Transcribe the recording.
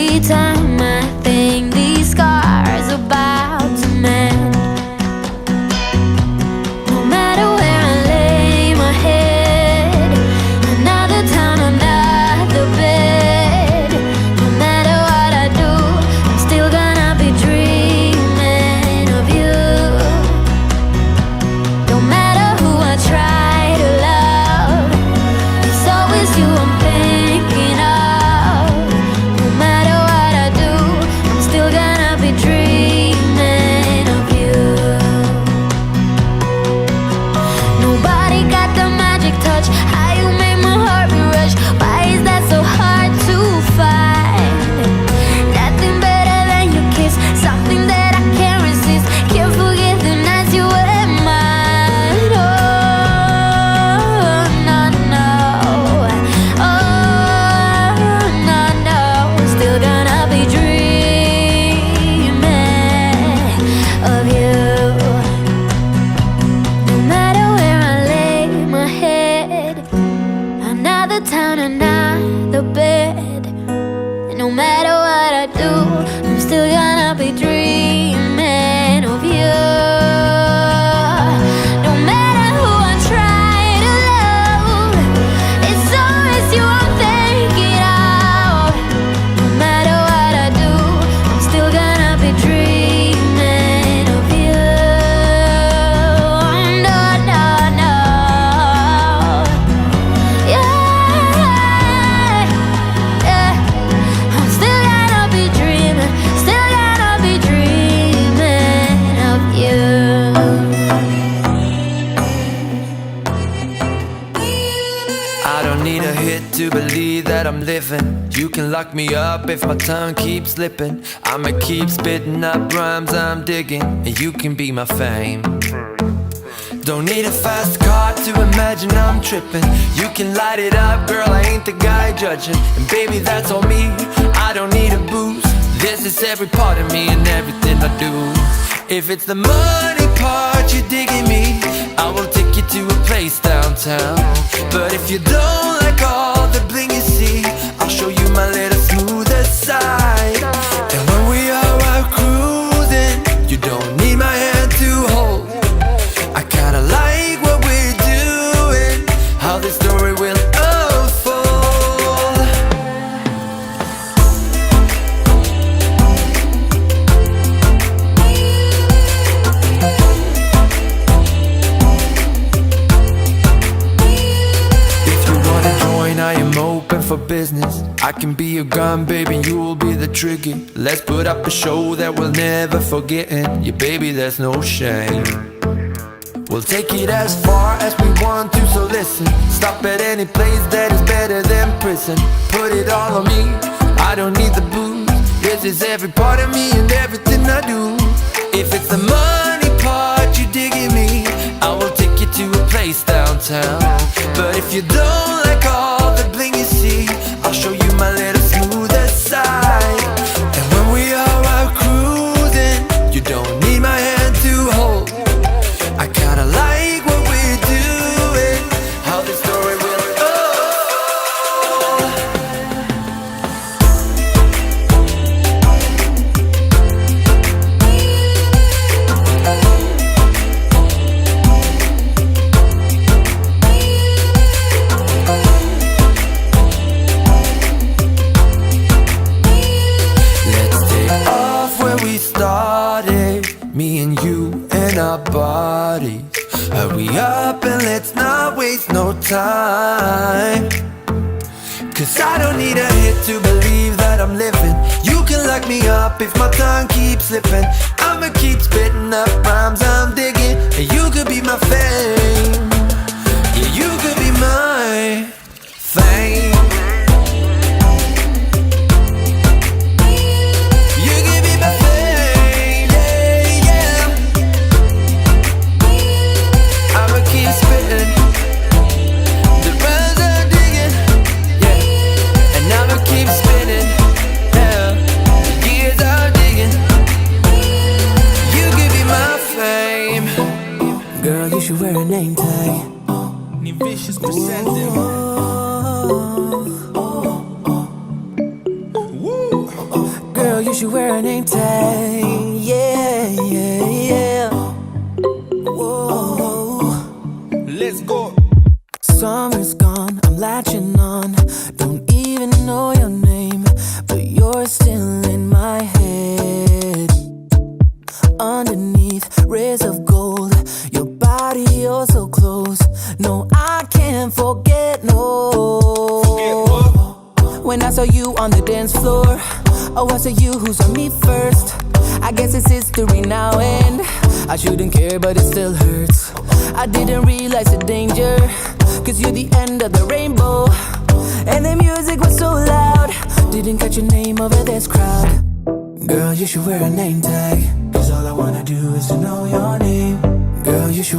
every time I think these scars are about to mend. No matter where I lay my head, another town, another bed. No matter what I do, I'm still gonna be dreaming of you. No matter who I try to love, it's always you I'm thinking of. No matter what I do, I'm still gonna be dreaming of you. Nobody got the magic touch, how you make my heart rush. Why is that so hard to find? Nothing better than your kiss, something that I can't resist. Can't forget the nights you were mine. Oh, no, no. Oh, no, no. Still gonna be dreaming of you. No matter where I lay my head, another town, another bed. No matter what I do, I'm still gonna be dreaming of you. No matter who I try to love, it's always you I'm thinking of. No matter what I do, I'm still gonna be dreaming of you. No, no, no. Yeah, yeah. I'm still gonna be dreaming, still gonna be dreaming of you. I don't need a hit to believe that I'm living. You can lock me up if my tongue keeps slipping. I'ma keep spitting up rhymes I'm digging, and you can be my fame. Don't need a fast car to imagine I'm tripping. You can light it up, girl, I ain't the guy judging. And baby, that's on me, I don't need a boost. This is every part of me and everything I do. If it's the money part you're digging me, I will take you to a place downtown. But if you don't like all the bling you see, I'll show you my little smoother side. And when we are out cruising, you don't need my hand to hold. I kinda like what we're doing, how this story will unfold. If you wanna join, I am open for business. I can be your gun, baby, and you'll be the trigger. Let's put up a show that we'll never forget. And yeah, baby, there's no shame. We'll take it as far as we want to, so listen. Stop at any place that is better than prison. Put it all on me, I don't need the booze. This is every part of me and everything I do. If it's the money part you digging me, I will take you to a place downtown. But if you don't like all the bling you see, I'll show you my little smoother side. And when we are out cruising, you don't need my hand to hold. I kinda like what we're doing, how this story will unfold. Let's take off where we started, me and you and our bodies. Hurry up and let's not waste no time. Cause I don't need a hit to believe that I'm living. You can lock me up if my tongue keeps slipping. I'ma keep spitting up rhymes I'm digging, and you could be my fame. Yeah, you could be my fame. You could be my fame, yeah, yeah. I'ma keep spitting the rhymes I'm digging, yeah. And I'ma keep spinning, yeah. The years I'm digging. You could be my fame. Girl, you should wear a name tag. Vicious presenting. Woo. you should wear a name tag. Yeah, yeah, yeah. Whoa. Let's go. Summer's gone, I'm latching on. Don't even know your name, but you're still in my head. Underneath rays of gold, your body oh so close. No, I can't forget, no. Forget what? When I saw you on the dance floor, oh, I saw you who saw me first. I guess it's history now, and I shouldn't care, but it still hurts. I didn't realize the danger, 'cause you're the end of the rainbow. And the music was so loud, didn't catch your name over this crowd. Girl, you should wear a name tag, 'cause all I wanna do is to know your name. Girl, you should wear